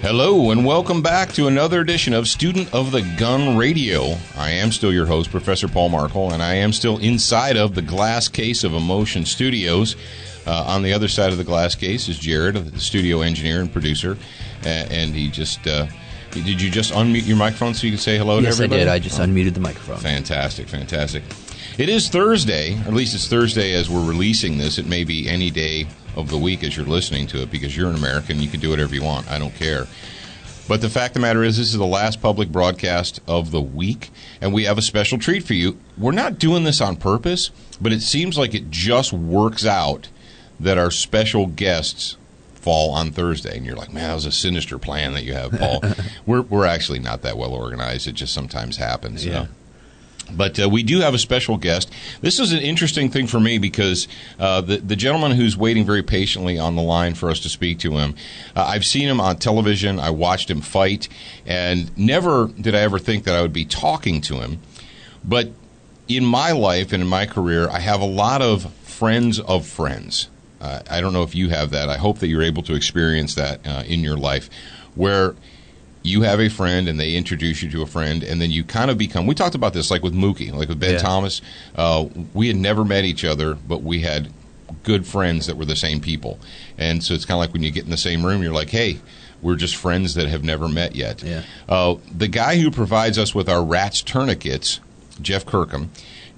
Hello and welcome back to another edition of Student of the Gun Radio. I am still your host, Professor Paul Markle, and I am still inside of the glass case of Emotion Studios. On the other side of the glass case is Jared, the studio engineer and producer, and he just... did you just unmute your microphone so you can say hello to everybody? Yes, I did. I just unmuted the microphone. Fantastic, fantastic. It is Thursday, or at least it's Thursday as we're releasing this. It may be any day of the week as you're listening to it because you're an American. You can do whatever you want. I don't care. But the fact of the matter is this is the last public broadcast of the week, and we have a special treat for you. We're not doing this on purpose, but it seems like it just works out that our special guests fall on Thursday. And you're like, man, that was a sinister plan that you have, Paul. We're actually not that well organized. It just sometimes happens. Yeah. But we do have a special guest. This is an interesting thing for me because the gentleman who's waiting very patiently on the line for us to speak to him, I've seen him on television. I watched him fight, and never did I ever think that I would be talking to him. But in my life and in my career, I have a lot of friends of friends. I don't know if you have that. I hope that you're able to experience that in your life, where you have a friend and they introduce you to a friend, and then you kind of become, we talked about this like with Mookie, like with Ben Thomas. We had never met each other, but we had good friends that were the same people. And so it's kind of like when you get in the same room, you're like, hey, we're just friends that have never met yet. Yeah. The guy who provides us with our RATS tourniquets, Jeff Kirkham,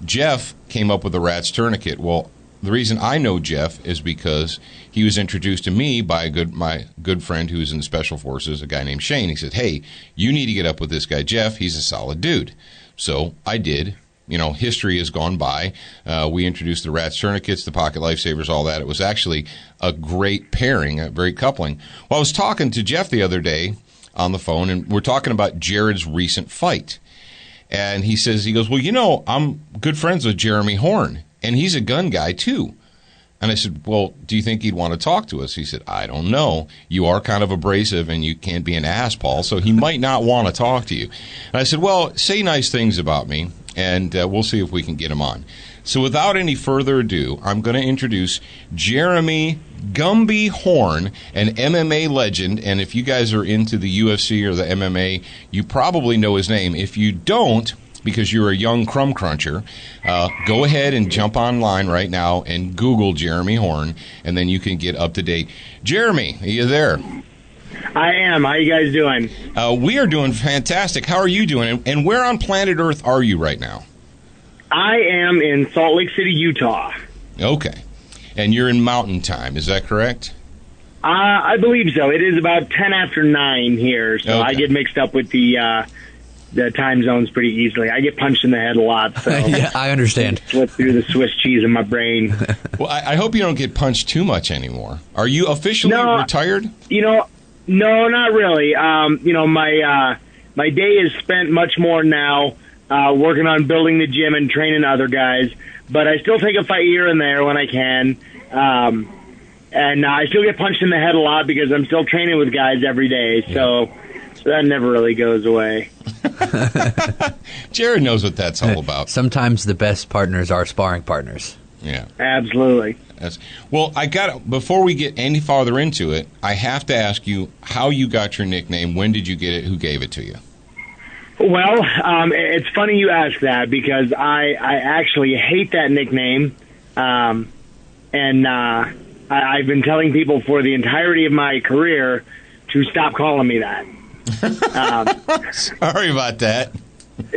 Jeff came up with the RATS tourniquet. Well, the reason I know Jeff is because he was introduced to me by my good friend who's in the Special Forces, a guy named Shane. He said, hey, you need to get up with this guy, Jeff. He's a solid dude. So I did. You know, history has gone by. We introduced the RATS tourniquets, the pocket lifesavers, all that. It was actually a great pairing, a great coupling. Well, I was talking to Jeff the other day on the phone, and we're talking about Jared's recent fight. And he goes, well, you know, I'm good friends with Jeremy Horn. And he's a gun guy, too. And I said, well, do you think he'd want to talk to us? He said, I don't know. You are kind of abrasive, and you can't be an ass, Paul, so he might not want to talk to you. And I said, well, say nice things about me, and we'll see if we can get him on. So without any further ado, I'm going to introduce Jeremy Gumby Horn, an MMA legend. And if you guys are into the UFC or the MMA, you probably know his name. If you don't, because you're a young crumb cruncher, go ahead and jump online right now and Google Jeremy Horn, and then you can get up to date. Jeremy, are you there? I am. How you guys doing? We are doing fantastic. How are you doing? And where on planet Earth are you right now? I am in Salt Lake City, Utah. Okay. And you're in Mountain Time, is that correct? I believe so. It is about 10 after 9 here, so Okay. I get mixed up with the time zones pretty easily. I get punched in the head a lot, so Yeah, I understand. slip through the Swiss cheese in my brain. Well, I hope you don't get punched too much anymore. Are you officially retired? You know, no, not really. You know, my day is spent much more now working on building the gym and training other guys, but I still take a fight here and there when I can. And I still get punched in the head a lot because I'm still training with guys every day, so that never really goes away. Jared knows what that's all about. Sometimes the best partners are sparring partners. Yeah. Absolutely. Well, before we get any farther into it, I have to ask you how you got your nickname. When did you get it? Who gave it to you? Well, it's funny you ask that because I actually hate that nickname. And I've been telling people for the entirety of my career to stop calling me that. Sorry about that.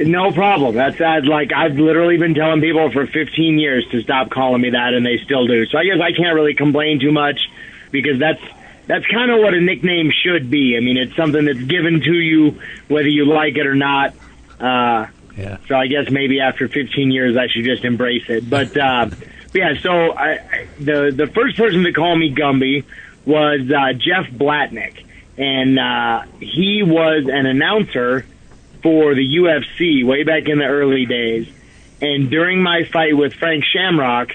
No problem. That's like I've literally been telling people for 15 years to stop calling me that, and they still do. So I guess I can't really complain too much because that's kind of what a nickname should be. I mean, it's something that's given to you whether you like it or not. Yeah. So I guess maybe after 15 years I should just embrace it. But yeah, so the first person to call me Gumby was Jeff Blatnick, and he was an announcer for the UFC way back in the early days. And during my fight with Frank Shamrock,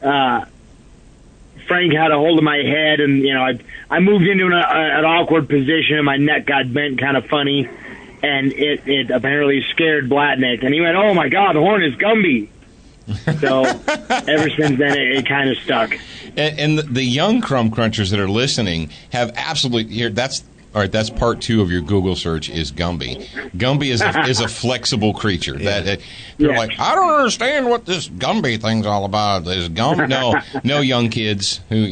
Frank had a hold of my head, and you know I moved into an awkward position, and my neck got bent kind of funny, and it apparently scared Blatnick, and he went, "Oh my God, the horn is Gumby." So ever since then, it kind of stuck. And the young crumb crunchers that are listening have absolutely here. That's All right, that's part 2 of your Google search is Gumby. Gumby is a flexible creature. They're like, I don't understand what this Gumby thing's all about. Is no, young kids who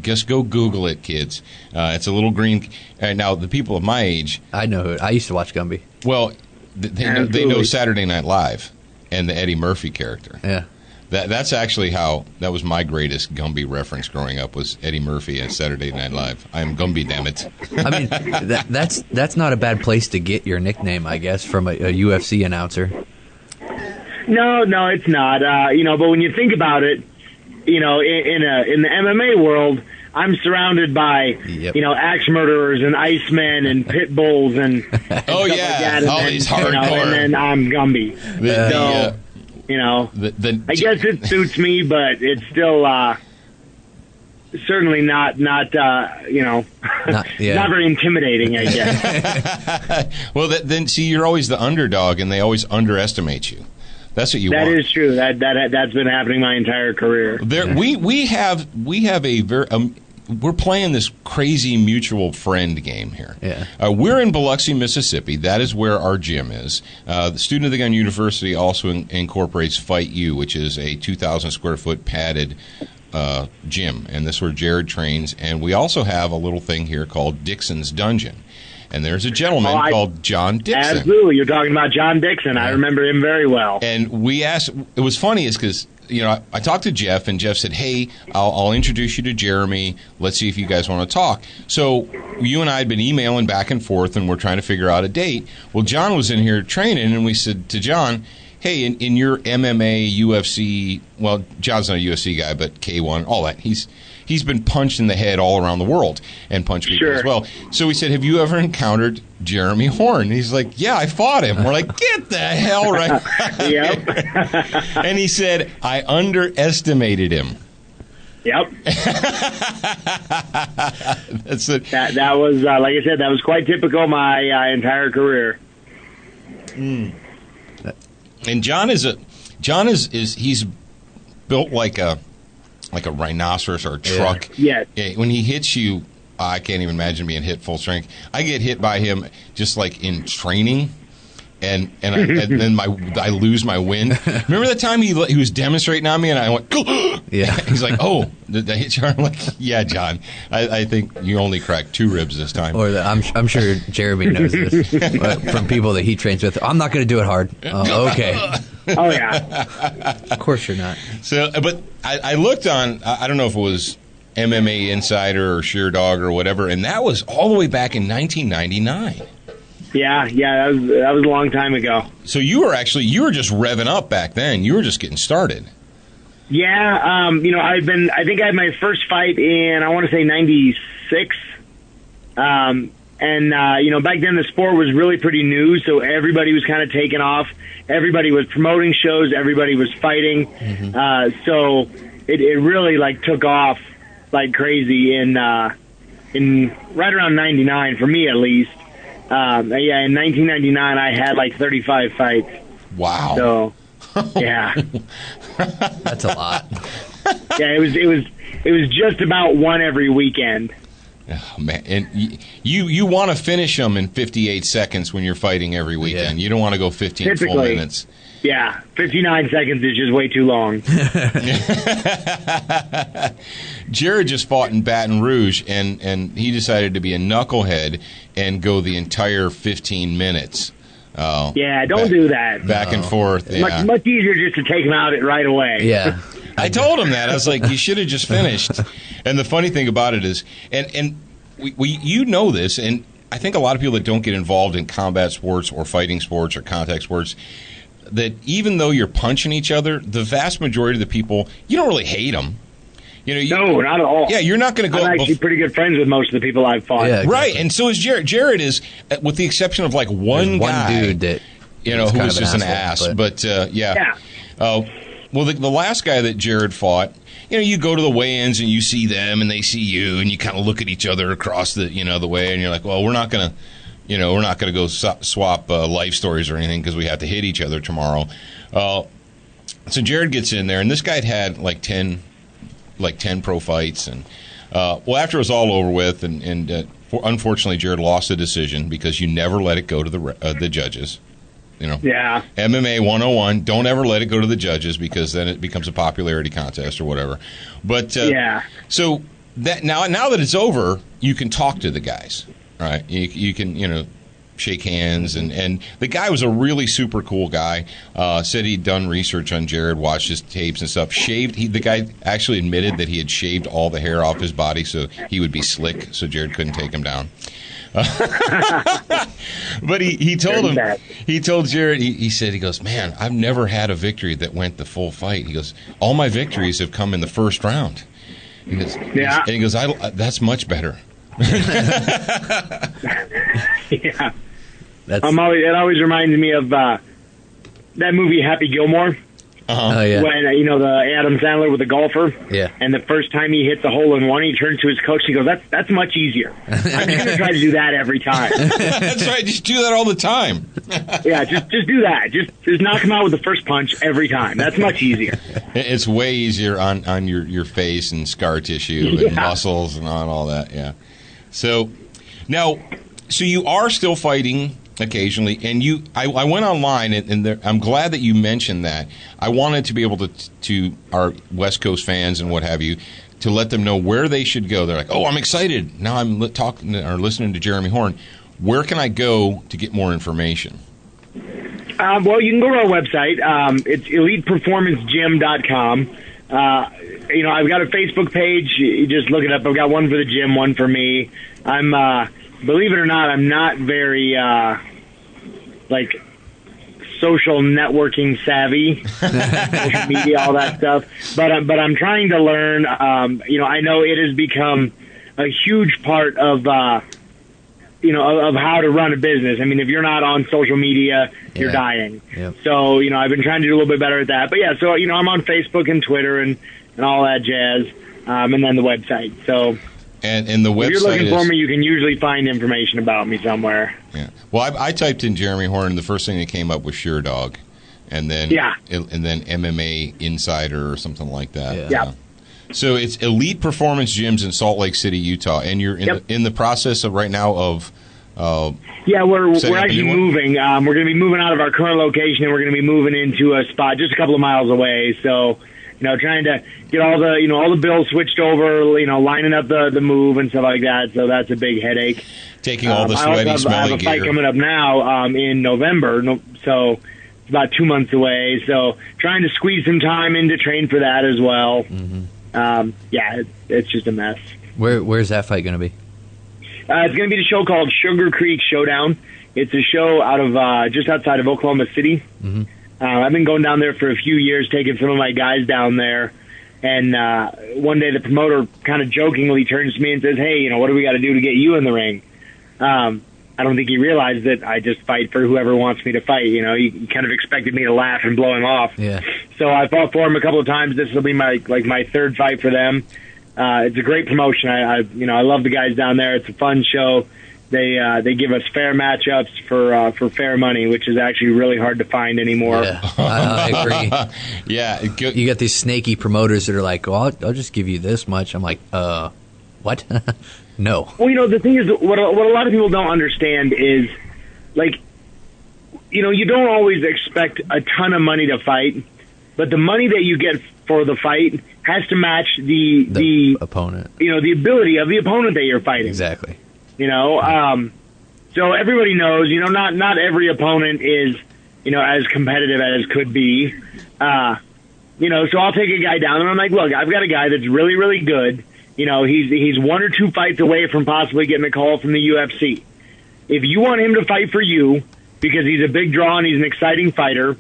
just go Google it, kids. It's a little green. Now the people of my age, I know. I used to watch Gumby. Well, they know Saturday Night Live and the Eddie Murphy character. Yeah. That's actually that was my greatest Gumby reference growing up, was Eddie Murphy and Saturday Night Live. I'm Gumby, damn it. I mean, that's not a bad place to get your nickname, I guess, from a UFC announcer. No, it's not. But when you think about it, in the MMA world, I'm surrounded by axe murderers and icemen and pit bulls and stuff like that. All these hardcore. And then I'm Gumby. I guess it suits me, but it's still certainly not very intimidating, I guess. Well, then see, you're always the underdog, and they always underestimate you. That's what you want. That is true. That's been happening my entire career. We have a very. We're playing this crazy mutual friend game here. Yeah. We're in Biloxi, Mississippi. That is where our gym is. The Student of the Gun University also incorporates Fight U, which is a 2,000 square foot padded gym, and this is where Jared trains. And we also have a little thing here called Dixon's Dungeon. And there's a gentleman called John Dixon. Absolutely. You're talking about John Dixon. I remember him very well. And we asked, it was funny is because, I talked to Jeff, and Jeff said, hey, I'll introduce you to Jeremy. Let's see if you guys want to talk. So you and I had been emailing back and forth, and we're trying to figure out a date. Well, John was in here training, and we said to John, hey, in your MMA, UFC, well, John's not a UFC guy, but K1, all that, he's been punched in the head all around the world and punched people as well. So we said, have you ever encountered Jeremy Horn? And he's like, yeah, I fought him. We're like, get the hell right. Yep. And he said, I underestimated him. Yep. That's it. That was, like I said, that was quite typical my entire career. And John is he's built like a rhinoceros or a truck. Yes. When he hits you, I can't even imagine being hit full strength. I get hit by him just like in training, and then I lose my wind. Remember the time he was demonstrating on me, and I went, yeah. He's like, oh, did I hit you? I'm like, yeah, John. I think you only cracked 2 ribs this time. Or I'm sure Jeremy knows this from people that he trains with. I'm not going to do it hard. Oh, okay. Oh yeah. Of course you're not. So, but I looked on. I don't know if it was MMA Insider or Sheer Dog or whatever, and that was all the way back in 1999. Yeah, that was a long time ago. So you were just revving up back then. You were just getting started. Yeah, I think I had my first fight in, I want to say 96. And back then the sport was really pretty new, so everybody was kind of taking off. Everybody was promoting shows. Everybody was fighting. Mm-hmm. So it really took off like crazy in right around 99 for me at least. In 1999 I had 35 fights. Wow. So yeah. That's a lot. Yeah, it was just about one every weekend. Oh, man, and you want to finish them in 58 seconds when you're fighting every weekend. Yeah. You don't want to go 15 full minutes. Yeah, 59 seconds is just way too long. Jared just fought in Baton Rouge, and he decided to be a knucklehead and go the entire 15 minutes. Yeah, don't do that. Back and forth. Yeah. Much easier just to take him out right away. Yeah. I told him that. I was like, you should have just finished. And the funny thing about it is, and we you know this, and I think a lot of people that don't get involved in combat sports or fighting sports or contact sports, that even though you're punching each other, the vast majority of the people, you don't really hate them. No, not at all. Yeah, you're not going to go. I'm actually pretty good friends with most of the people I've fought. Yeah, exactly. Right, and so is Jared. Jared is, with the exception of one guy, dude that who was just an ass. But yeah. Well, the last guy that Jared fought, you go to the weigh-ins and you see them and they see you, and you kind of look at each other across the the way, and you're like, well, we're not going to go swap life stories or anything because we have to hit each other tomorrow. So Jared gets in there, and this guy had 10 pro fights, and after it was all over with, and unfortunately, Jared lost the decision because you never let it go to the judges. Yeah. MMA 101, don't ever let it go to the judges because then it becomes a popularity contest or whatever. But yeah. So that now that it's over, you can talk to the guys, right? You can shake hands, and the guy was a really super cool guy. Said he'd done research on Jared, watched his tapes and stuff. The guy actually admitted that he had shaved all the hair off his body so he would be slick, so Jared couldn't take him down. But he told Jared, he said, he goes, man, I've never had a victory that went the full fight. He goes, all my victories have come in the first round. He goes, yeah. And he goes, that's much better. Yeah. It always reminds me of that movie Happy Gilmore. Uh-huh. Oh, yeah. When the Adam Sandler with the golfer. Yeah. And the first time he hits a hole in one, he turns to his coach. He goes, "That's much easier. I'm just going to try to do that every time." That's right. Just do that all the time. Yeah, just do that. Just knock him out with the first punch every time. That's much easier. It's way easier on your face and scar tissue and muscles and on all that. Yeah. So now, you are still fighting occasionally, and I went online, and I'm glad that you mentioned that. I wanted to be able to our West Coast fans and what have you, to let them know where they should go. They're like, oh, I'm excited. Now I'm talking or listening to Jeremy Horn. Where can I go to get more information? Well, you can go to our website. It's eliteperformancegym.com. I've got a Facebook page. You just look it up. I've got one for the gym, one for me. I'm, believe it or not, I'm not very, social networking savvy, social media, all that stuff. But I'm trying to learn. I know it has become a huge part of how to run a business. I mean, if you're not on social media, you're dying. Yep. So, I've been trying to do a little bit better at that. But yeah, so, I'm on Facebook and Twitter and all that jazz. And then the website. So, and the website, if you're looking for me, you can usually find information about me somewhere. Yeah. Well, I typed in Jeremy Horn, and the first thing that came up was Sure Dog, and then MMA Insider or something like that. Yeah. So it's Elite Performance Gyms in Salt Lake City, Utah, and you're in the process of right now of. We're actually moving. We're going to be moving out of our current location, and we're going to be moving into a spot just a couple of miles away. So, trying to get all the bills switched over, lining up the move and stuff like that. So that's a big headache. Taking all the sweaty, smelly I have a fight coming up now in November, so it's about 2 months away. So trying to squeeze some time in to train for that as well. Mm-hmm. It's just a mess. Where's that fight going to be? It's going to be the show called Sugar Creek Showdown. It's a show out of just outside of Oklahoma City. Mm-hmm. I've been going down there for a few years, taking some of my guys down there. And one day the promoter kind of jokingly turns to me and says, "Hey, what do we got to do to get you in the ring?" I don't think he realized that I just fight for whoever wants me to fight. He kind of expected me to laugh and blow him off. Yeah. So I fought for him a couple of times. This will be my third fight for them. It's a great promotion. I love the guys down there. It's a fun show. They give us fair matchups for fair money, which is actually really hard to find anymore. Yeah, I agree. Yeah, you got these snaky promoters that are like, "Well, I'll just give you this much." I'm like, what? No. Well, the thing is, what a lot of people don't understand is, you don't always expect a ton of money to fight, but the money that you get for the fight has to match the opponent. The ability of the opponent that you're fighting. Exactly. So everybody knows, not every opponent is, as competitive as could be. So I'll take a guy down and I'm like, look, I've got a guy that's really, really good. He's 1 or 2 fights away from possibly getting a call from the UFC. If you want him to fight for you because he's a big draw and he's an exciting fighter,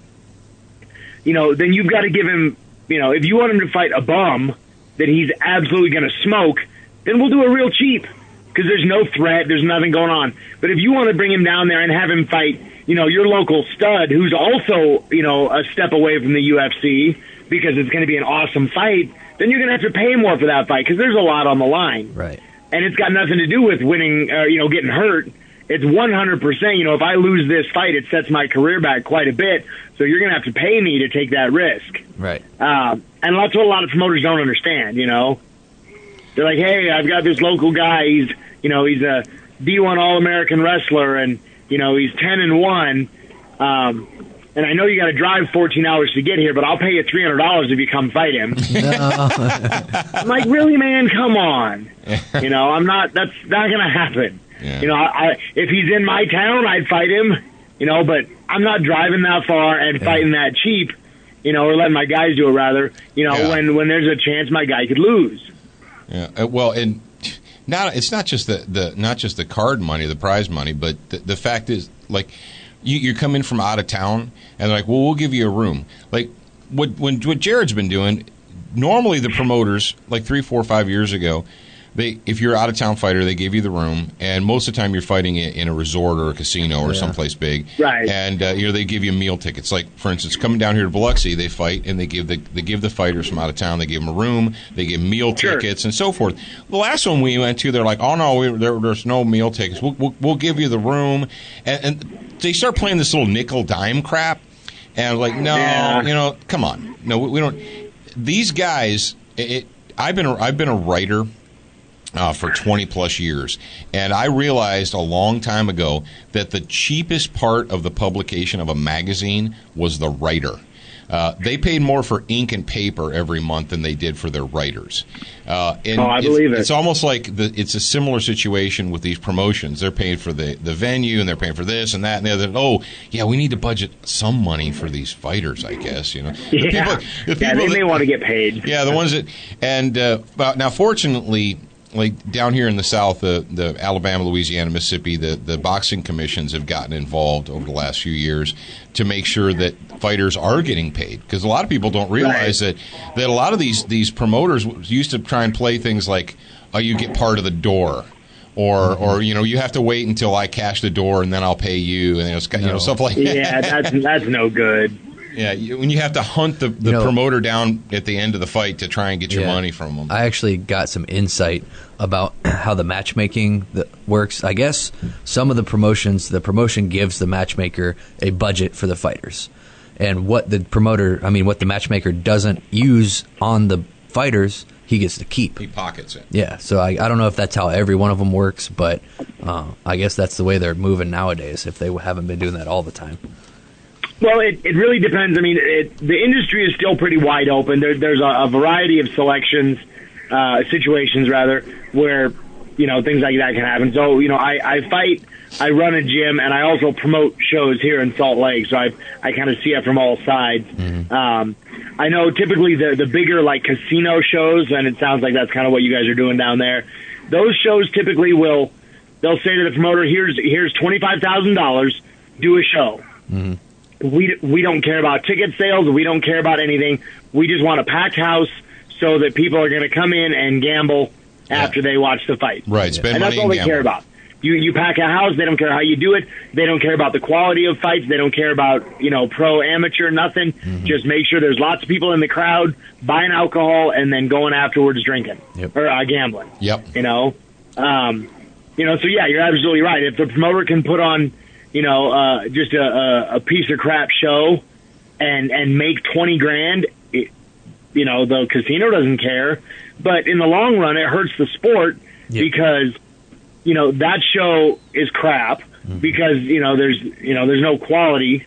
then you've got to give him, if you want him to fight a bum that he's absolutely going to smoke, then we'll do it real cheap. Because there's no threat, there's nothing going on. But if you want to bring him down there and have him fight, your local stud, who's also, a step away from the UFC, because it's going to be an awesome fight, then you're going to have to pay more for that fight, because there's a lot on the line. Right. And it's got nothing to do with winning, getting hurt. It's 100%, if I lose this fight, it sets my career back quite a bit. So you're going to have to pay me to take that risk. Right. And that's what a lot of promoters don't understand, They're like, hey, I've got this local guy. He's a D1 All-American wrestler, and he's 10-1. And I know you got to drive 14 hours to get here, but I'll pay you $300 if you come fight him. No. I'm like, really, man? Come on. I'm not. That's not going to happen. Yeah. If he's in my town, I'd fight him. But I'm not driving that far and fighting that cheap. Or letting my guys do it rather. When there's a chance my guy could lose. Yeah. Well, and now it's not just the card money, the prize money, but the fact is, like, you come in from out of town and they're like, well, we'll give you a room. Like what Jared's been doing. Normally, the promoters, like 3, 4, 5 years ago, if you're an out-of-town fighter, they give you the room, and most of the time you're fighting in a resort or a casino or someplace big. Right. And they give you meal tickets. Like, for instance, coming down here to Biloxi, they fight, and they give the fighters from out of town, they give them a room, they give meal tickets, and so forth. The last one we went to, they're like, oh, no, there's no meal tickets. We'll give you the room. And they start playing this little nickel-dime crap, and I was like, no, come on. No, we don't. These guys, I've been a writer for 20 plus years, and I realized a long time ago that the cheapest part of the publication of a magazine was the writer. They paid more for ink and paper every month than they did for their writers. I believe it. It's almost like it's a similar situation with these promotions. They're paying for the venue, and they're paying for this and that and the other. Oh, yeah, we need to budget some money for these fighters, I guess. The people they may want to get paid. Yeah, the ones that – and now, fortunately – like down here in the South, the Alabama, Louisiana, Mississippi, the boxing commissions have gotten involved over the last few years to make sure that fighters are getting paid. Because a lot of people don't realize that a lot of these promoters used to try and play things like, oh, you get part of the door. Or you have to wait until I cash the door and then I'll pay you, and stuff like that. Yeah, that's no good. Yeah, when you have to hunt the promoter down at the end of the fight to try and get your money from them. I actually got some insight about how the matchmaking works. I guess some of the promotion gives the matchmaker a budget for the fighters. And what the matchmaker doesn't use on the fighters, he gets to keep. He pockets it. Yeah, so I don't know if that's how every one of them works, but I guess that's the way they're moving nowadays if they haven't been doing that all the time. Well, it really depends. I mean, the industry is still pretty wide open. There's a variety of situations rather, where, things like that can happen. So, I fight, I run a gym, and I also promote shows here in Salt Lake. So I kind of see it from all sides. Mm-hmm. I know typically the bigger, like, casino shows, and it sounds like that's kind of what you guys are doing down there. Those shows typically they'll say to the promoter, here's $25,000, do a show. Mm-hmm. We don't care about ticket sales. We don't care about anything. We just want a packed house so that people are going to come in and gamble after they watch the fight. Right, spend and money that's all and they care about. You pack a house. They don't care how you do it. They don't care about the quality of fights. They don't care about pro, amateur, nothing. Mm-hmm. Just make sure there's lots of people in the crowd buying alcohol and then going afterwards drinking or gambling. Yep. So yeah, you're absolutely right. If the promoter can put on just a piece of crap show and make 20 grand, the casino doesn't care. But in the long run, it hurts the sport because, that show is crap because, there's no quality.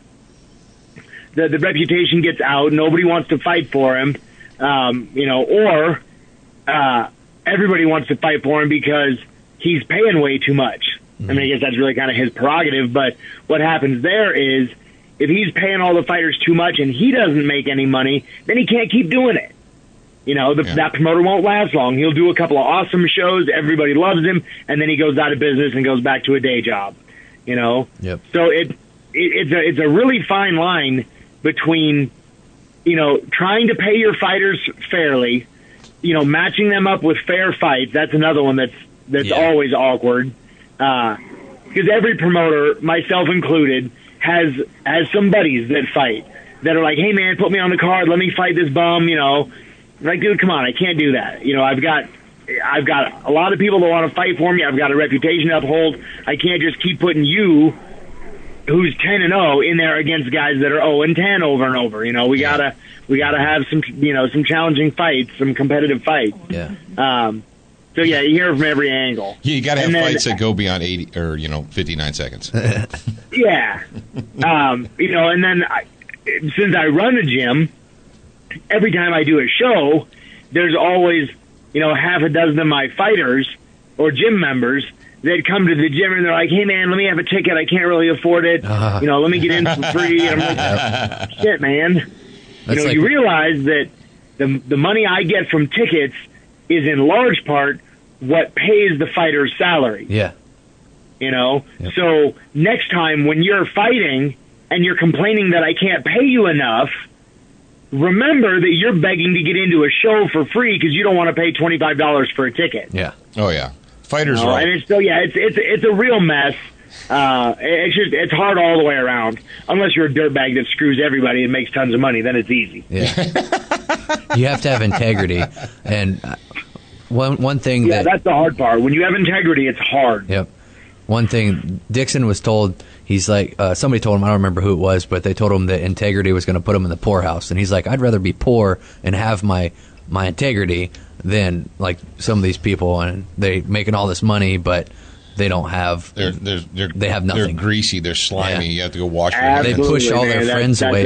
The reputation gets out. Nobody wants to fight for him, or everybody wants to fight for him because he's paying way too much. I mean, I guess that's really kind of his prerogative, but what happens there is if he's paying all the fighters too much and he doesn't make any money, then he can't keep doing it. That promoter won't last long. He'll do a couple of awesome shows, everybody loves him, and then he goes out of business and goes back to a day job, So it's a really fine line between, trying to pay your fighters fairly, matching them up with fair fights. That's another one that's always awkward. Because every promoter, myself included, has some buddies that fight that are like, hey man, put me on the card, let me fight this bum, Like, dude, come on, I can't do that. I've got a lot of people that want to fight for me. I've got a reputation to uphold. I can't just keep putting you, who's 10-0, in there against guys that are 0-10 over and over. We gotta have some challenging fights, some competitive fights. Yeah. So yeah, you hear it from every angle. Yeah, you got to have And then- fights that go beyond 80 or 59 seconds. Yeah. And then since I run a gym, every time I do a show, there's always, half a dozen of my fighters or gym members that come to the gym and they're like, hey, man, let me have a ticket. I can't really afford it. Let me get in for free. And I'm like, shit, man. That's like- you realize that the money I get from tickets is in large part what pays the fighter's salary. Yeah. Yep. So next time when you're fighting and you're complaining that I can't pay you enough, remember that you're begging to get into a show for free because you don't want to pay $25 for a ticket. Yeah. Oh, yeah. Fighters are... And it's still, it's a real mess. It's hard all the way around. Unless you're a dirtbag that screws everybody and makes tons of money, then it's easy. Yeah. You have to have integrity. And one thing that's the hard part. When you have integrity, it's hard. Yep. One thing Dixon was told, he's like, somebody told him, I don't remember who it was, but they told him that integrity was going to put him in the poorhouse. And he's like, I'd rather be poor and have my integrity than like some of these people, and they making all this money, but they don't have. They have nothing. They're greasy. They're slimy. Yeah. You have to go wash your They hands. push all their friends away.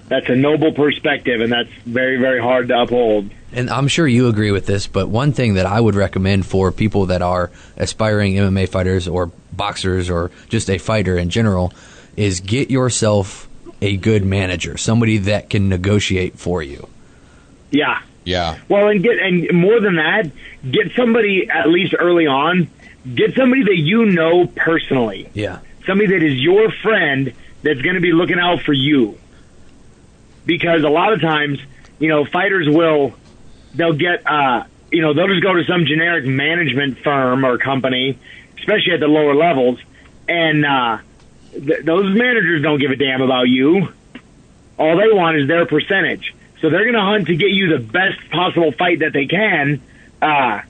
That's a noble perspective, and that's very, very hard to uphold. And I'm sure you agree with this, but one thing that I would recommend for people that are aspiring MMA fighters or boxers or just a fighter in general is get yourself a good manager, somebody that can negotiate for you. Yeah. Yeah. Well, and more than that, get somebody at least early on. Get somebody that you know personally. Yeah. Somebody that is your friend that's going to be looking out for you. Because a lot of times, fighters they'll get, they'll just go to some generic management firm or company, especially at the lower levels, and those managers don't give a damn about you. All they want is their percentage. So they're going to hunt to get you the best possible fight that they can, but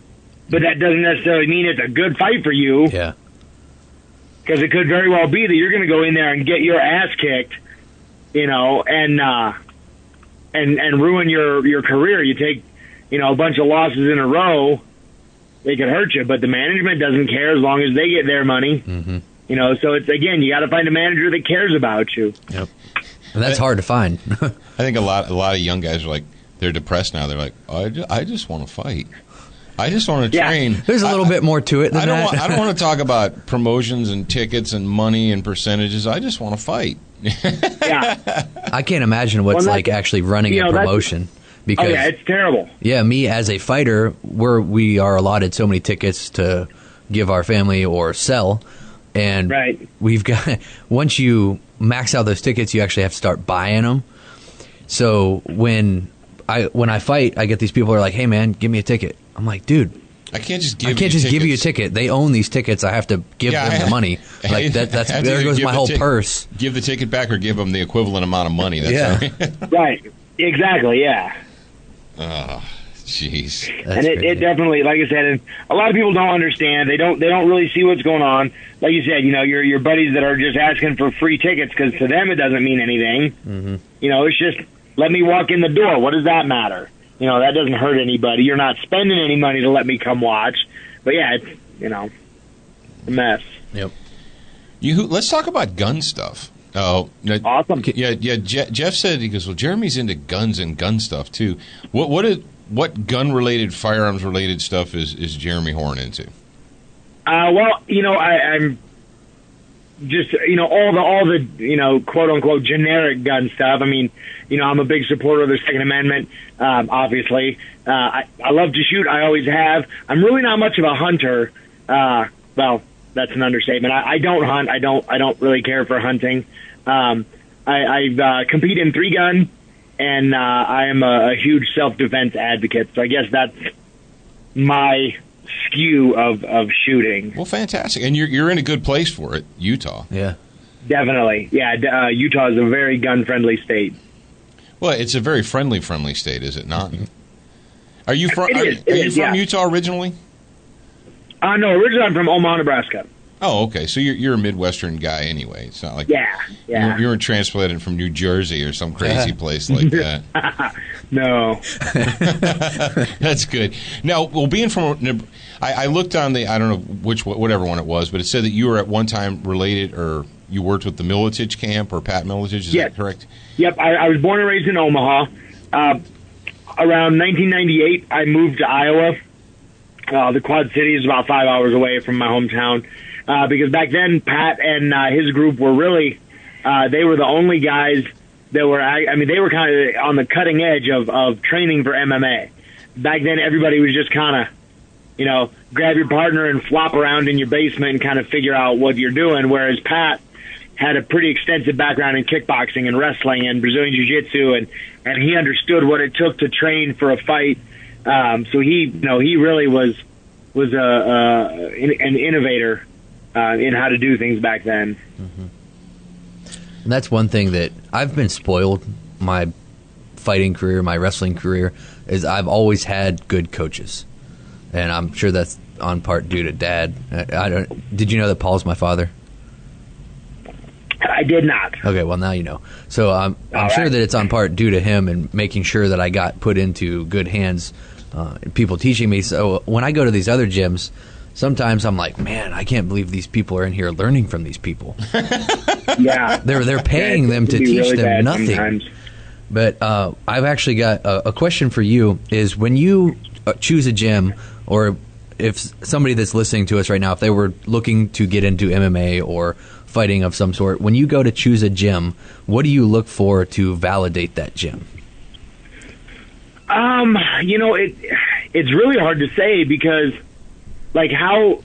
that doesn't necessarily mean it's a good fight for you. Yeah. Because it could very well be that you're going to go in there and get your ass kicked, and ruin your career. You take, a bunch of losses in a row, they could hurt you, but the management doesn't care as long as they get their money. Mm-hmm. So it's, again, you got to find a manager that cares about you. Yep. And that's hard to find. I think a lot of young guys are like, they're depressed now. They're like, I just want to fight. I just want to train. There's a little bit more to it than I don't want to talk about promotions and tickets and money and percentages. I just want to fight. Yeah. I can't imagine what's like actually running a promotion. Because, it's terrible. Yeah, me as a fighter, we are allotted so many tickets to give our family or sell. And we've got, once you max out those tickets, you actually have to start buying them. So when I fight, I get these people who are like, hey, man, give me a ticket. I'm like, dude, I can't just give you a ticket. They own these tickets. I have to give them the money. Like that's there goes my whole purse. Give the ticket back or give them the equivalent amount of money. That's right. Exactly. Yeah. Oh, jeez. And it definitely, like I said, and a lot of people don't understand. They don't really see what's going on. Like you said, your buddies that are just asking for free tickets because to them it doesn't mean anything. Mm-hmm. It's just let me walk in the door. What does that matter? That doesn't hurt anybody. You're not spending any money to let me come watch. But yeah, it's a mess. Yep. Let's talk about gun stuff. Oh, awesome! Yeah. Jeff said, he goes, well, Jeremy's into guns and gun stuff too. What gun related, firearms related stuff is Jeremy Horn into? I'm just all the quote unquote generic gun stuff. I mean, I'm a big supporter of the Second Amendment. Obviously, I love to shoot. I always have. I'm really not much of a hunter. Well, that's an understatement. I don't hunt. I don't really care for hunting. I compete in 3-gun, and I am a huge self-defense advocate. So I guess that's my skew of shooting. Well, fantastic. And you're in a good place for it, Utah. Yeah. Definitely. Yeah, Utah is a very gun-friendly state. Well, it's a very friendly state, is it not? Are you from Utah originally? No, originally I'm from Omaha, Nebraska. Oh, okay. So you're a Midwestern guy anyway. It's not like yeah. You weren't transplanted from New Jersey or some crazy place like that. No. That's good. Now, well, being from, I looked on the, I don't know whatever one it was, but it said that you were at one time related, or you worked with the Miletich camp, or Pat Miletich. Is that correct? Yep. I was born and raised in Omaha. Around 1998, I moved to Iowa. The Quad City is about 5 hours away from my hometown. Because back then, Pat and his group were really, they were the only guys that were, they were kind of on the cutting edge of training for MMA. Back then, everybody was just kind of, grab your partner and flop around in your basement and kind of figure out what you're doing, whereas Pat had a pretty extensive background in kickboxing and wrestling and Brazilian Jiu-Jitsu, and he understood what it took to train for a fight. So he really was an innovator in how to do things back then. Mm-hmm. And that's one thing that I've been spoiled my fighting career, my wrestling career, is I've always had good coaches. And I'm sure that's on part due to Dad. Did you know that Paul's my father? I did not. Okay, well, now you know. So I'm sure that it's on part due to him and making sure that I got put into good hands, people teaching me. So when I go to these other gyms, sometimes I'm like, man, I can't believe these people are in here learning from these people. Yeah. They're paying them to teach really them nothing. Sometimes. But I've actually got a question for you, is when you choose a gym, or if somebody that's listening to us right now, if they were looking to get into MMA or fighting of some sort, when you go to choose a gym, what do you look for to validate that gym? It's really hard to say, because like how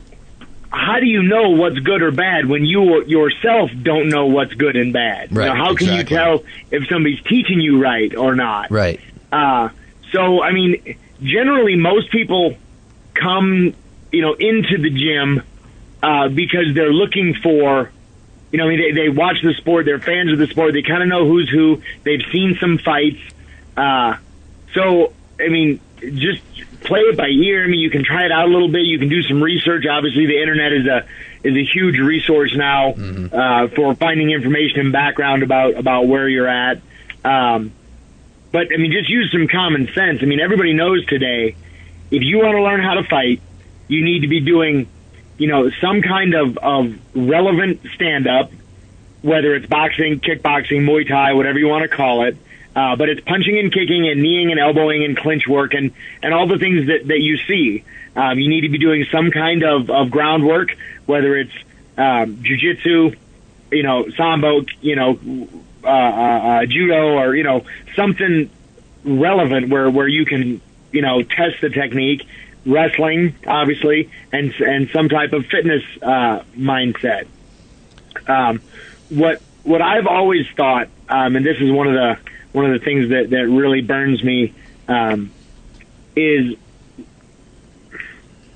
do you know what's good or bad when you yourself don't know what's good and bad? Right, How can you tell if somebody's teaching you right or not? Right. So generally most people come into the gym because they're looking for, they watch the sport, they're fans of the sport, they kind of know who's who, they've seen some fights. Just play it by ear. You can try it out a little bit. You can do some research. Obviously, the internet is a huge resource now for finding information and background about where you're at. But just use some common sense. Everybody knows today, if you want to learn how to fight, you need to be doing, some kind of relevant stand-up, whether it's boxing, kickboxing, Muay Thai, whatever you want to call it. But it's punching and kicking and kneeing and elbowing and clinch work and all the things that you see. You need to be doing some kind of groundwork, whether it's jiu-jitsu, sambo, judo, or, something relevant where you can, test the technique, wrestling, obviously, and some type of fitness mindset. What I've always thought, and this is one of the things that really burns me, is,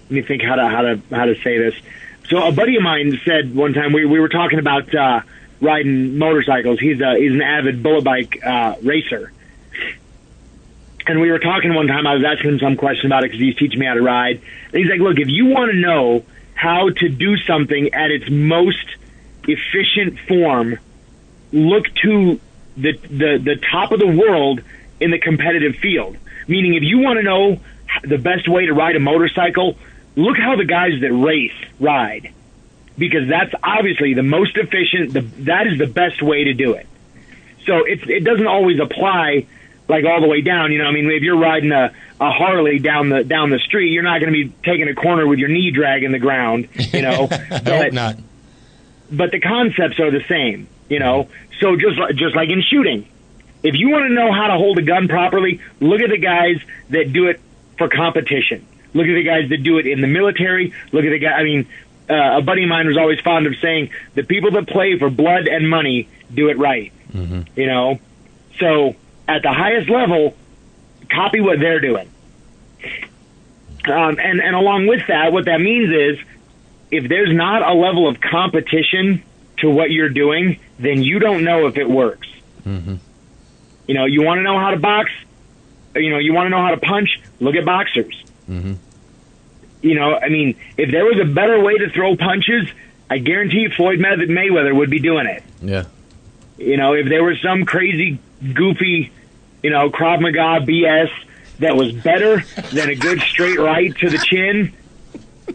let me think how to say this. So a buddy of mine said one time, we were talking about riding motorcycles. He's an avid bullet bike racer. And we were talking one time, I was asking him some question about it because he's teaching me how to ride. And he's like, look, if you want to know how to do something at its most efficient form, look to the top of the world in the competitive field. Meaning, if you want to know the best way to ride a motorcycle, look how the guys that race ride, because that's obviously the most efficient. That is the best way to do it. So it doesn't always apply like all the way down. If you're riding a Harley down the street, you're not going to be taking a corner with your knee dragging the ground. I hope not. But the concepts are the same. So just like in shooting, if you want to know how to hold a gun properly, look at the guys that do it for competition. Look at the guys that do it in the military. Look at the guy. A buddy of mine was always fond of saying, the people that play for blood and money do it right. Mm-hmm. So at the highest level, copy what they're doing. And along with that, what that means is, if there's not a level of competition to what you're doing, then you don't know if it works. Mm-hmm. You want to know how to box, you want to know how to punch, look at boxers. Mm-hmm. If there was a better way to throw punches, I guarantee Floyd Mayweather would be doing it. Yeah. If there was some crazy, goofy, Krav Maga BS that was better than a good straight right to the chin,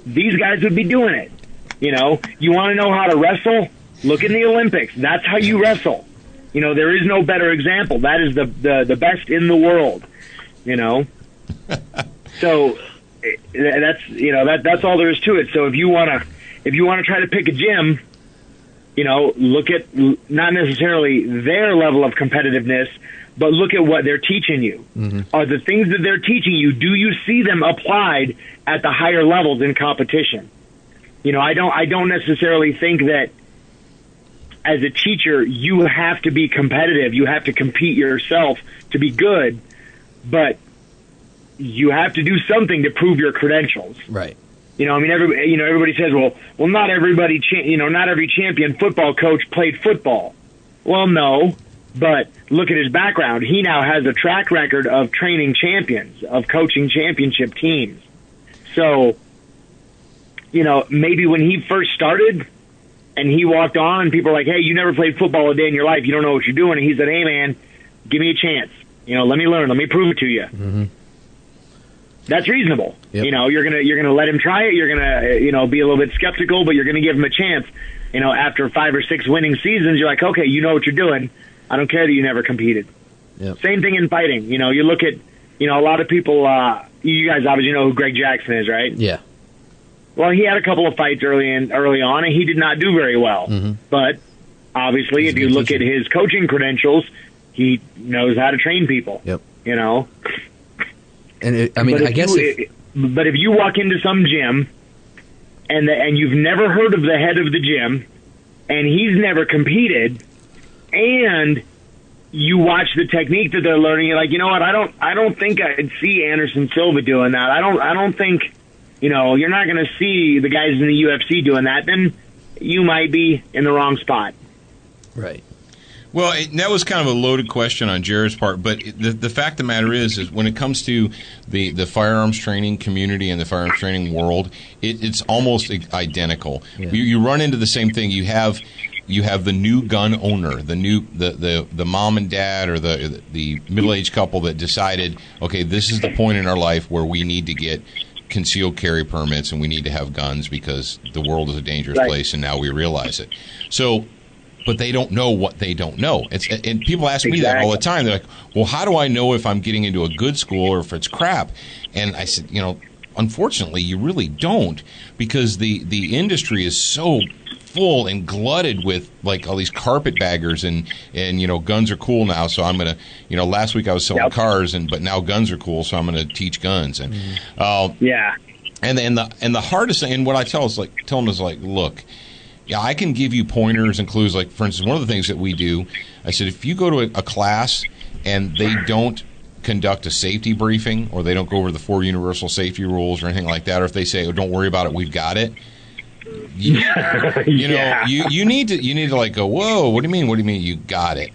these guys would be doing it. You want to know how to wrestle? Look in the Olympics. That's how you wrestle. There is no better example. That is the best in the world. So that's all there is to it. So if you want to try to pick a gym, look at not necessarily their level of competitiveness, but look at what they're teaching you. Mm-hmm. Are the things that they're teaching you, do you see them applied at the higher levels in competition? I don't necessarily think that as a teacher you have to be competitive. You have to compete yourself to be good, but you have to do something to prove your credentials. Right. Everybody says, well, not everybody, not every champion football coach played football. Well, no, but look at his background. He now has a track record of training champions, of coaching championship teams. So, maybe when he first started and he walked on and people are like, hey, you never played football a day in your life. You don't know what you're doing. And he said, hey, man, give me a chance. Let me learn. Let me prove it to you. Mm-hmm. That's reasonable. Yep. You're gonna let him try it. You're gonna be a little bit skeptical, but you're gonna give him a chance. After 5 or 6 winning seasons, you're like, okay, you know what you're doing. I don't care that you never competed. Yep. Same thing in fighting. You look at a lot of people. You guys obviously know who Greg Jackson is, right? Yeah. Well, he had a couple of fights early on, and he did not do very well. Mm-hmm. But obviously, if you look at his coaching credentials, he knows how to train people. Yep. And but if you walk into some gym and you've never heard of the head of the gym and he's never competed and you watch the technique that they're learning, you're like, you know what? I don't think I'd see Anderson Silva doing that. I don't think, you're not going to see the guys in the UFC doing that. Then you might be in the wrong spot. Right. Well, that was kind of a loaded question on Jared's part, but the fact of the matter is when it comes to the firearms training community and the firearms training world, it's almost identical. Yeah. You run into the same thing. You have the new gun owner, the mom and dad or the middle-aged couple that decided, okay, this is the point in our life where we need to get concealed carry permits and we need to have guns because the world is a dangerous place and now we realize it. So. But they don't know what they don't know. And people ask me that all the time. They're like, well, how do I know if I'm getting into a good school or if it's crap? And I said, unfortunately, you really don't because the industry is so full and glutted with like all these carpetbaggers and guns are cool now. So I'm going to, last week I was selling cars but now guns are cool. So I'm going to teach guns. And yeah. And the hardest thing, and what I tell them is like, look, yeah, I can give you pointers and clues. Like, for instance, one of the things that we do, I said, if you go to a class and they don't conduct a safety briefing or they don't go over the 4 universal safety rules or anything like that, or if they say, oh, don't worry about it, we've got it, you need to like go, whoa, what do you mean? What do you mean you got it?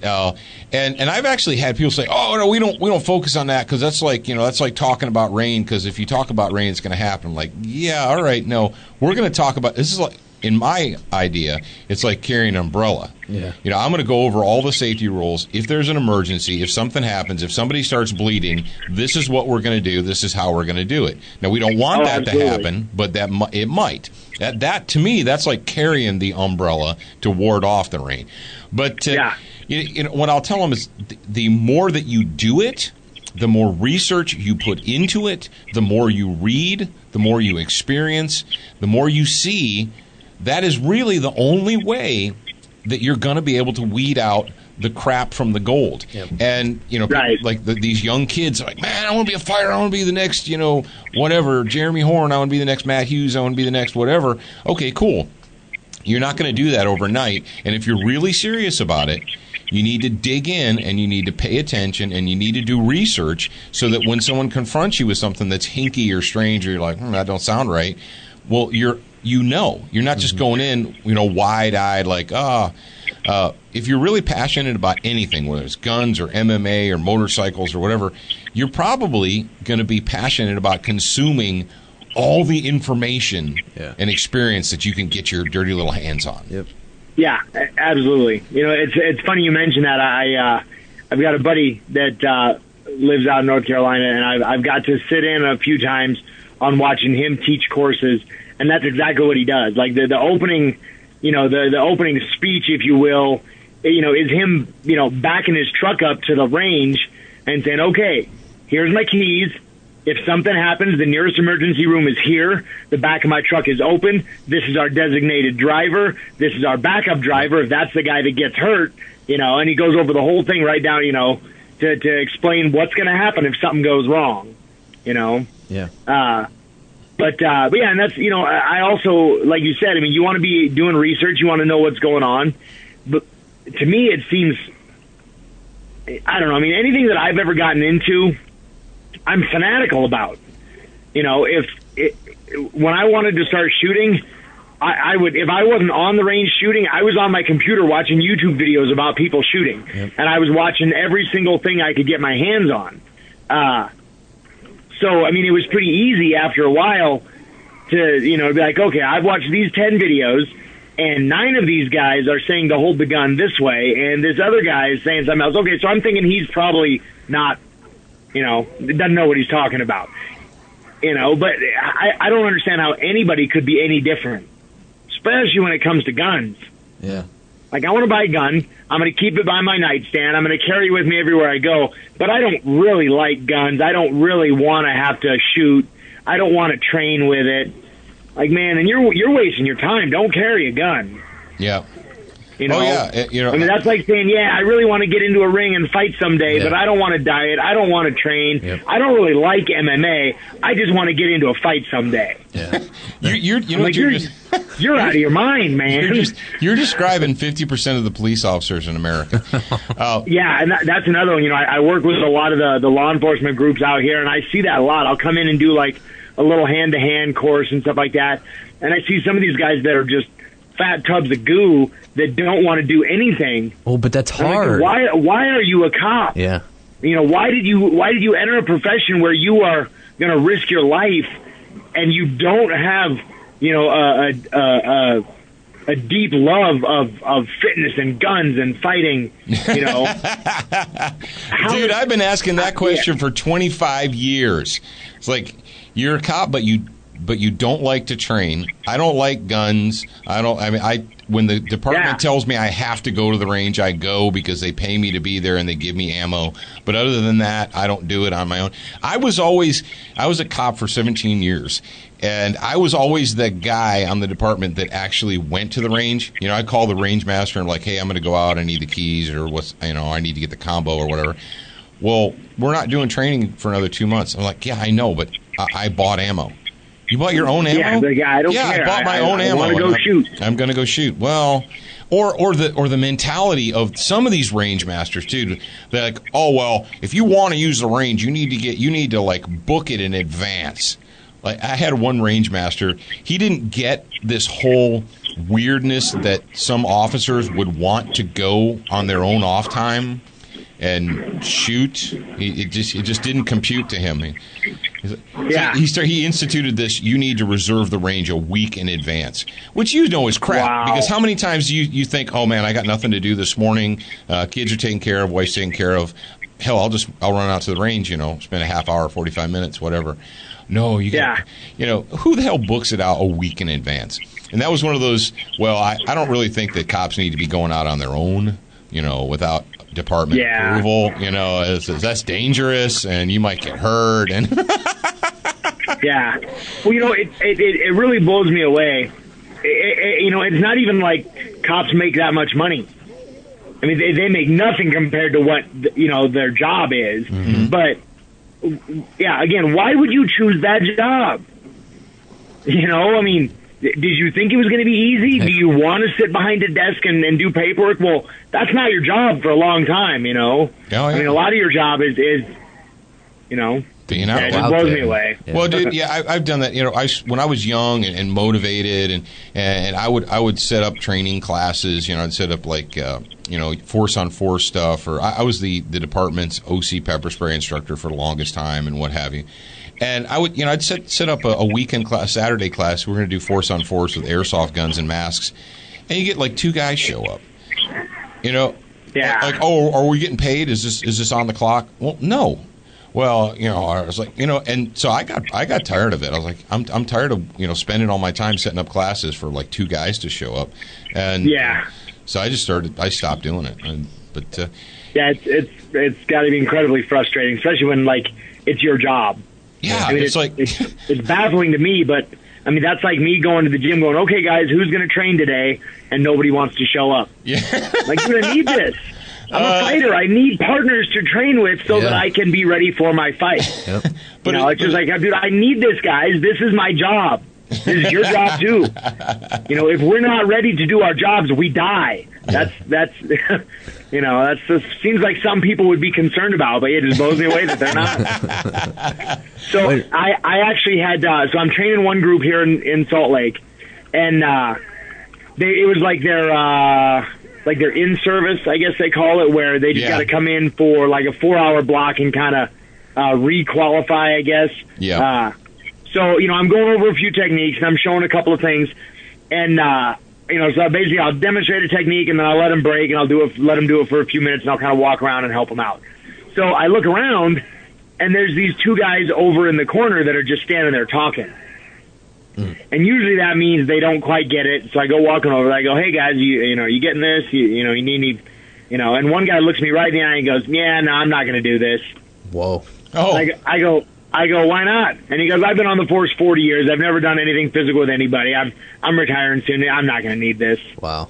And I've actually had people say, oh, no, we don't focus on that because that's like, that's like talking about rain because if you talk about rain, it's going to happen. I'm like, yeah, all right, no, we're going to talk about, this is like, in my idea, it's like carrying an umbrella. Yeah. I'm going to go over all the safety rules. If there's an emergency, if something happens, if somebody starts bleeding, this is what we're going to do. This is how we're going to do it. Now, we don't want that to happen, but it might. That to me, that's like carrying the umbrella to ward off the rain. But what I'll tell them is the more that you do it, the more research you put into it, the more you read, the more you experience, the more you see. That is really the only way that you're going to be able to weed out the crap from the gold. Yep. And, right. Like these young kids are like, man, I want to be a fighter. I want to be the next, whatever, Jeremy Horn. I want to be the next Matt Hughes. I want to be the next whatever. Okay, cool. You're not going to do that overnight. And if you're really serious about it, you need to dig in and you need to pay attention and you need to do research so that when someone confronts you with something that's hinky or strange or you're like, that don't sound right, well, you're not just going in, wide-eyed like, if you're really passionate about anything, whether it's guns or MMA or motorcycles or whatever, you're probably going to be passionate about consuming all the information and experience that you can get your dirty little hands on. Yep. Yeah, absolutely. It's funny you mentioned that. I've got a buddy that lives out in North Carolina, and I've got to sit in a few times on watching him teach courses, and that's exactly what he does. Like the opening, the opening speech, if you will, is him, backing his truck up to the range and saying, okay, here's my keys. If something happens, the nearest emergency room is here. The back of my truck is open. This is our designated driver. This is our backup driver if that's the guy that gets hurt, and he goes over the whole thing right down, to explain what's going to happen if something goes wrong, Yeah. But yeah, and that's, I also, like you said, I mean, you want to be doing research, you want to know what's going on. But to me, it seems, I don't know, I mean, anything that I've ever gotten into, I'm fanatical about. When I wanted to start shooting, I would, if I wasn't on the range shooting, I was on my computer watching YouTube videos about people shooting. Yep. And I was watching every single thing I could get my hands on. So, I mean, it was pretty easy after a while to, be like, okay, I've watched these 10 videos, and 9 of these guys are saying to hold the gun this way, and this other guy is saying something else. Okay, so I'm thinking he's probably not, doesn't know what he's talking about. But I don't understand how anybody could be any different, especially when it comes to guns. Yeah. Like, I want to buy a gun. I'm going to keep it by my nightstand. I'm going to carry it with me everywhere I go. But I don't really like guns. I don't really want to have to shoot. I don't want to train with it. Like, man, and you're wasting your time. Don't carry a gun. Yeah. Oh, yeah. I mean, that's like saying, yeah, I really want to get into a ring and fight someday, but I don't want to diet. I don't want to train. Yep. I don't really like MMA. I just want to get into a fight someday. Yeah. You're out of your mind, man. You're describing 50% of the police officers in America. Yeah, and that's another one. I work with a lot of the law enforcement groups out here, and I see that a lot. I'll come in and do like a little hand-to-hand course and stuff like that, and I see some of these guys that are just fat tubs of goo that don't want to do anything. Oh, but that's hard. Like, why are you a cop? Yeah. Why did you enter a profession where you are going to risk your life and you don't have a deep love of fitness and guns and fighting? Dude, I've been asking that question for 25 years. It's like, you're a cop, but you don't like to train. I don't like guns. When the department tells me I have to go to the range, I go because they pay me to be there and they give me ammo. But other than that, I don't do it on my own. I was a cop for 17 years, and I was always the guy on the department that actually went to the range. I call the range master and I'm like, hey, I'm going to go out. I need the keys, or I need to get the combo or whatever. Well, we're not doing training for another 2 months. I'm like, yeah, I know, but I bought ammo. You bought your own ammo? Yeah, I don't care. I bought my own ammo. I want to go shoot. I'm going to go shoot. Well, or the mentality of some of these range masters too. They're like, oh well, if you want to use the range, you need to like book it in advance. Like, I had one range master. He didn't get this whole weirdness that some officers would want to go on their own off time and shoot. It just didn't compute to him. Yeah. He instituted this, you need to reserve the range a week in advance, which is crap. Wow. Because how many times do you think, oh man, I got nothing to do this morning, kids are taken care of, wife's taken care of, hell, I'll run out to the range, spend a half hour, 45 minutes, whatever. No, who the hell books it out a week in advance? And that was one of those, well, I don't really think that cops need to be going out on their own, without department approval. That's dangerous, and you might get hurt. And yeah, well, it really blows me away. It's not even like cops make that much money. I mean, they make nothing compared to what their job is. Mm-hmm. But yeah, again, why would you choose that job? I mean, did you think it was going to be easy? Do you want to sit behind a desk and do paperwork? Well, that's not your job for a long time, Oh, yeah. I mean, a lot of your job is being out. It just blows me away. Yeah. Well, dude, I've done that. When I was young and motivated, and I would set up training classes. I'd set up like force on force stuff, or I was the department's OC pepper spray instructor for the longest time, and what have you. And I would, I'd set up a weekend class, Saturday class. We're going to do force on force with airsoft guns and masks, and you get like 2 guys show up. Yeah. Like, oh, are we getting paid? Is this on the clock? Well, no. Well, I was like, and so I got tired of it. I was like, I'm tired of spending all my time setting up classes for like 2 guys to show up, and Yeah. So I stopped doing it. Yeah, it's got to be incredibly frustrating, especially when like it's your job. Yeah, I mean, it's like it's baffling to me, but I mean that's like me going to the gym, going, okay, guys, who's going to train today? And nobody wants to show up. yeah. Like, dude, I need this. I'm a fighter. I need partners to train with so that I can be ready for my fight. Yep. But it's just like, dude, I need this, guys. This is my job. This is your job too. If we're not ready to do our jobs, we die. That's seems like some people would be concerned about, but it just blows me away that they're not. So I actually had so I'm training one group here in Salt Lake, and it was like their in-service, I guess they call it, where they just got to come in for like a 4-hour block and kind of re-qualify, I guess. Yeah. So, I'm going over a few techniques, and I'm showing a couple of things, and, so basically I'll demonstrate a technique, and then I'll let them break, and I'll let them do it for a few minutes, and I'll kind of walk around and help them out. So I look around, and there's these 2 guys over in the corner that are just standing there talking. And usually that means they don't quite get it. So I go walking over. I go, hey guys, you getting this? You need. And one guy looks me right in the eye and goes, yeah, no, I'm not going to do this. Whoa. Oh. I go, why not? And he goes, I've been on the force 40 years. I've never done anything physical with anybody. I'm retiring soon. I'm not going to need this. Wow.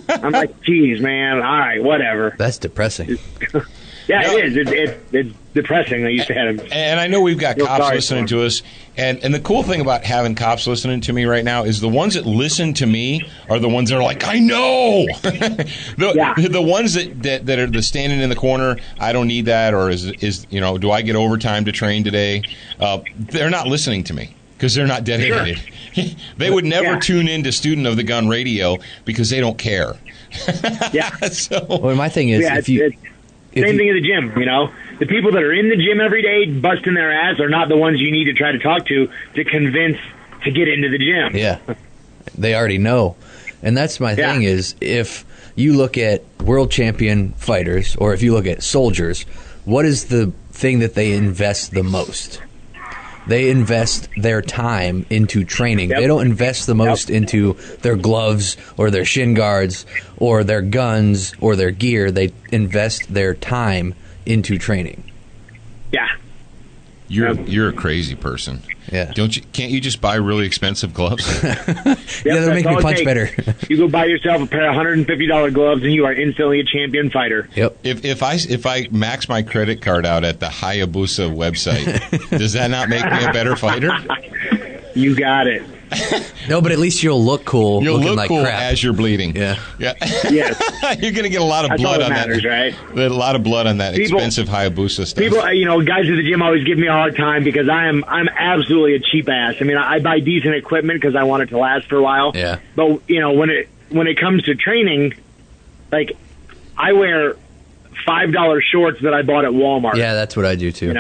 I'm like, geez, man. All right, whatever. That's depressing. Yeah, it is. It's depressing. I used to have him. And I know we've got Feel cops sorry listening for to us. And the cool thing about having cops listening to me right now is the ones that listen to me are the ones that are like, I know. The ones that are the standing in the corner, I don't need that, or is do I get overtime to train today? They're not listening to me because they're not dedicated. Sure. They would never tune into Student of the Gun radio because they don't care. Yeah. Well, my thing is, same thing at the gym, The people that are in the gym every day busting their ass are not the ones you need to try to talk to convince to get into the gym. Yeah. They already know. And that's my thing is, if you look at world champion fighters, or if you look at soldiers, what is the thing that they invest the most? They invest their time into training. Yep. They don't invest the most into their gloves or their shin guards or their guns or their gear. They invest their time into training. Yeah. You're a crazy person. Yeah. Can't you just buy really expensive gloves? They'll make me punch better. You go buy yourself a pair of $150 gloves and you are instantly a champion fighter. Yep. If I max my credit card out at the Hayabusa website, does that not make me a better fighter? You got it. No, but at least you'll look cool. You'll look like cool crap. as you're bleeding. Yeah. Yes. You're going to get a lot of That's blood all that on matters, that. Right? A lot of blood on that expensive Hayabusa stuff. People, guys at the gym always give me a hard time because I'm absolutely a cheap ass. I mean, I buy decent equipment because I want it to last for a while. Yeah. But when it comes to training, like I wear $5 shorts that I bought at Walmart. Yeah, that's what I do too.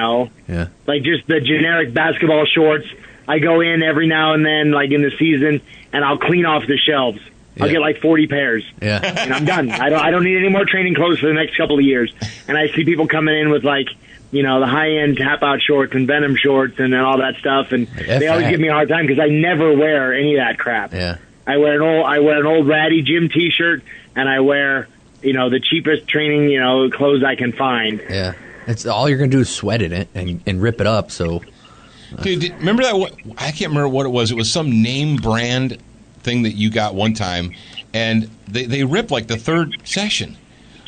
Yeah. Like just the generic basketball shorts. I go in every now and then, like in the season, and I'll clean off the shelves. I'll get like 40 pairs. Yeah. And I'm done. I don't need any more training clothes for the next couple of years. And I see people coming in with like, the high-end tap-out shorts and Venom shorts and all that stuff, and they always give me a hard time because I never wear any of that crap. Yeah. I wear an old ratty gym T-shirt, and I wear, the cheapest training, clothes I can find. Yeah. It's all you're going to do is sweat in it and rip it up, so... Dude, remember that? I can't remember what it was. It was some name brand thing that you got one time, and they ripped like the third session.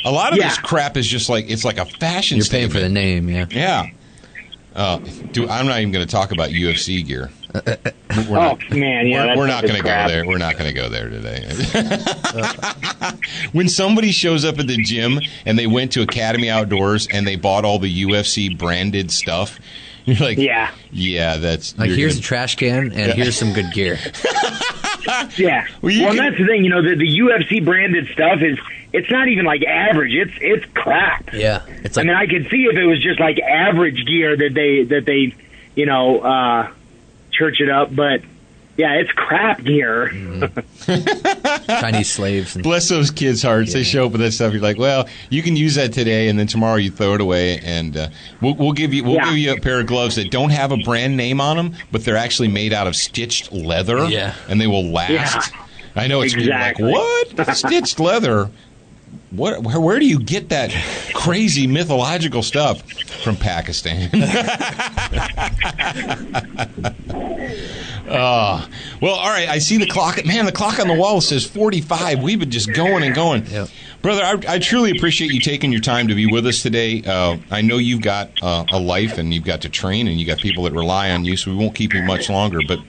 A lot of this crap is just like it's like a fashion. You're paying for the name, yeah. Yeah. Dude, I'm not even going to talk about UFC gear. We're not going to go there. We're not going to go there today. When somebody shows up at the gym and they went to Academy Outdoors and they bought all the UFC branded stuff. You're like, that's... Like, here's a trash can, and here's some good gear. Yeah. And that's the thing, the UFC branded stuff it's not even like average. It's crap. Yeah. It's like, I mean, I could see if it was just like average gear that they church it up, but yeah, it's crap gear. Chinese slaves. And, Bless those kids' hearts. They show up with that stuff. You're like, well, you can use that today, and then tomorrow you throw it away. And we'll give you a pair of gloves that don't have a brand name on them, but they're actually made out of stitched leather. Yeah. And they will last. Yeah. I know it's Exactly. like, what? Stitched leather? What? Where do you get that crazy mythological stuff from Pakistan? Well, all right. I see the clock. Man, the clock on the wall says 45. We've been just going and going. Yep. Brother, I truly appreciate you taking your time to be with us today. I know you've got a life and you've got to train and you got people that rely on you, so we won't keep you much longer. But,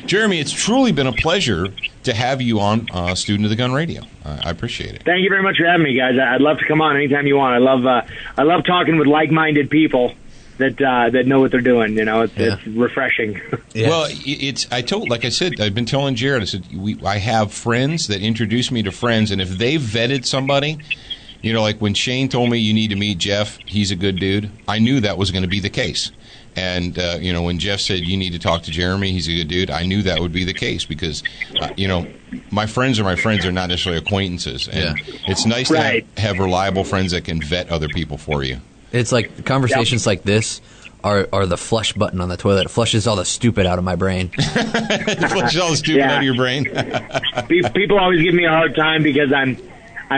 Jeremy, it's truly been a pleasure to have you on Student of the Gun Radio. I appreciate it. Thank you very much for having me, guys. I'd love to come on anytime you want. I love talking with like-minded people that know what they're doing. You know, it's refreshing. Yeah. Well, like I said, I've been telling Jared, I said, I have friends that introduce me to friends, and if they've vetted somebody, you know, like when Shane told me you need to meet Jeff, he's a good dude, I knew that was going to be the case. And, you know, when Jeff said you need to talk to Jeremy, he's a good dude, I knew that would be the case because, you know, my friends are not necessarily acquaintances. And it's nice to have reliable friends that can vet other people for you. It's like conversations like this are the flush button on the toilet. It flushes all the stupid out of my brain. It flushes all the stupid out of your brain. People always give me a hard time because I'm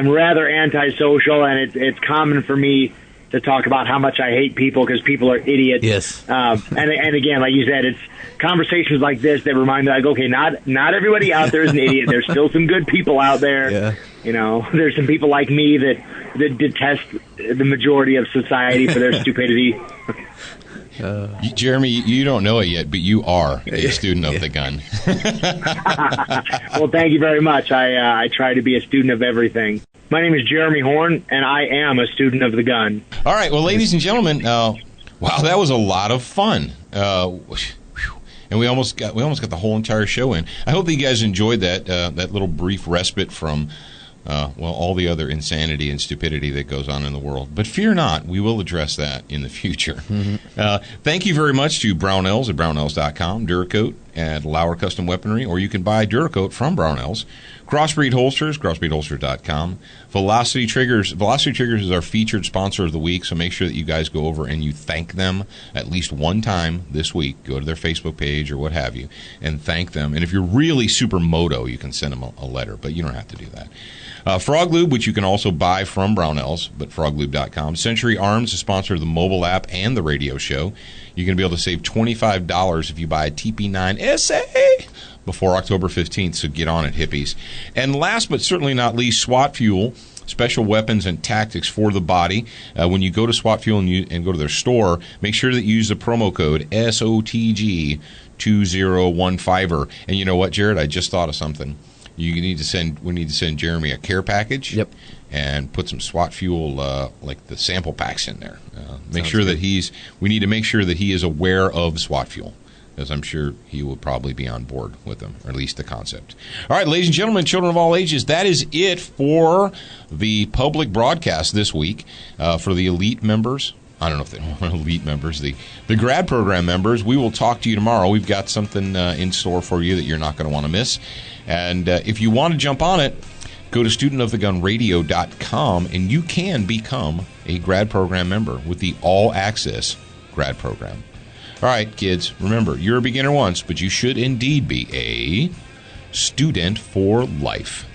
rather antisocial, and it's common for me to talk about how much I hate people because people are idiots. Yes. And again, like you said, it's conversations like this that remind me, like, okay, not everybody out there is an idiot. There's still some good people out there. Yeah. You know, there's some people like me that detest the majority of society for their stupidity. Jeremy, you don't know it yet, but you are a student of the gun. Well, thank you very much. I try to be a student of everything. My name is Jeremy Horn, and I am a student of the gun. All right, well, ladies and gentlemen, wow, that was a lot of fun. And we almost got the whole entire show in. I hope that you guys enjoyed that little brief respite from all the other insanity and stupidity that goes on in the world. But fear not, we will address that in the future. Mm-hmm. Thank you very much to Brownells at brownells.com, Duracoat at Lauer Custom Weaponry, or you can buy Duracoat from Brownells. Crossbreed Holsters, crossbreedholster.com. Velocity Triggers. Velocity Triggers is our featured sponsor of the week, so make sure that you guys go over and you thank them at least one time this week. Go to their Facebook page or what have you and thank them. And if you're really super moto, you can send them a letter, but you don't have to do that. Frog Lube, which you can also buy from Brownells, but froglube.com. Century Arms, a sponsor of the mobile app and the radio show. You're going to be able to save $25 if you buy a TP9 SA before October 15th, so get on it, hippies. And last but certainly not least, SWAT Fuel, special weapons and tactics for the body. When you go to SWAT Fuel and go to their store, make sure that you use the promo code SOTG2015. And you know what, Jared? I just thought of something. We need to send Jeremy a care package. Yep. And put some SWAT Fuel, like the sample packs in there. We need to make sure that he is aware of SWAT Fuel, as I'm sure he will probably be on board with them, or at least the concept. All right, ladies and gentlemen, children of all ages, that is it for the public broadcast this week. For the elite members, I don't know if they're elite members, the grad program members, we will talk to you tomorrow. We've got something in store for you that you're not going to want to miss. And if you want to jump on it, go to studentofthegunradio.com, and you can become a grad program member with the all-access grad program. All right, kids, remember, you're a beginner once, but you should indeed be a student for life.